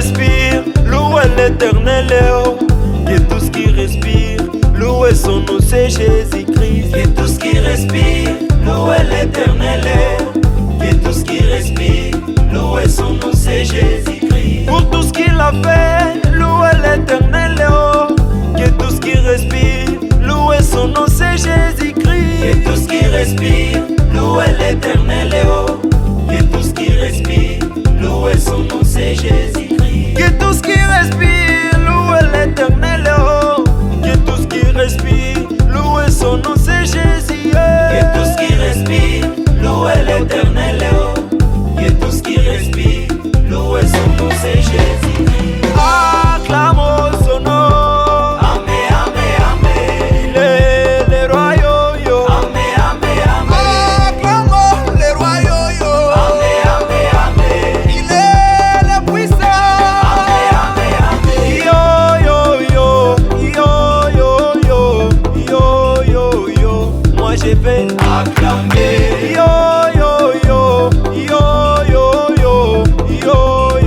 respire, louez l'Éternel, que tout ce qui respire, louez son nom, c'est Jésus-Christ. Que tout ce qui respire, louez l'Éternel, que tout ce qui respire, louez son nom, c'est Jésus-Christ. Pour tout ce qu'il a fait, louez l'Éternel, que tout ce qui respire, louez son nom, c'est Jésus-Christ. Que tout ce qui respire, louez l'Éternel, que tout ce qui respire, louez son nom, c'est Jésus-Christ. Que tout ce qui respire, louez l'Éternel, que tout ce qui respire, louez son nom, c'est Jésus. Que tout ce qui respire, louez l'Éternel, que tout ce qui respire, louez son nom, c'est Jésus-Christ. Acclamons son nom. Je vais acclamer, yo yo yo, yo yo yo, yo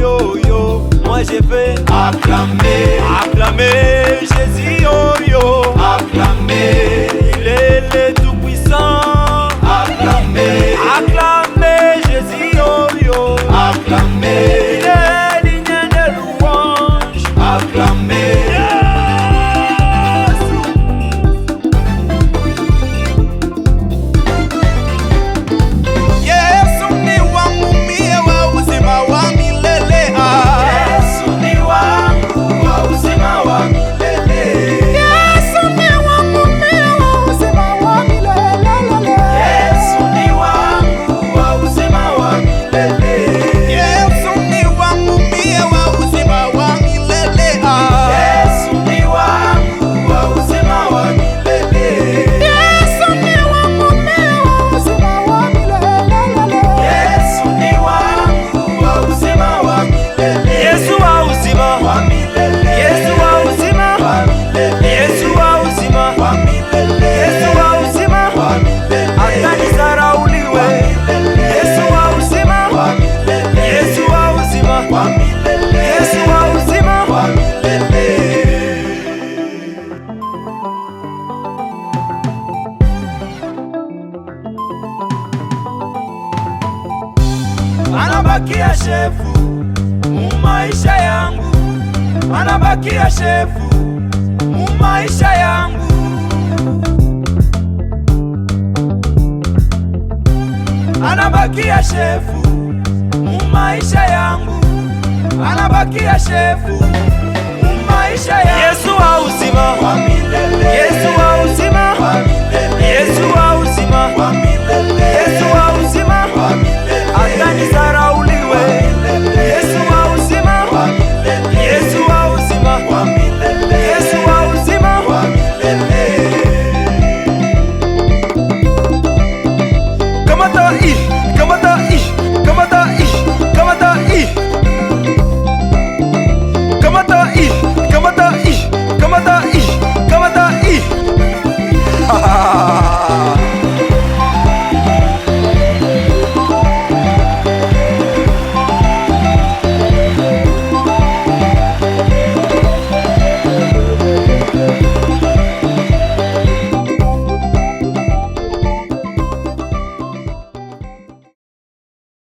yo yo. Moi je vais acclamer, acclamer Jésus, yo yo. Acclamer, il est le tout-puissant. Acclamer, acclamer Jésus, yo yo. Acclamer, il est digne de louange. Acclamer. Anabakia shefu mumaisha yangu, anabakia shefu mumaisha yangu. Anabakia shefu mumaisha yangu, anabakia shefu mumaisha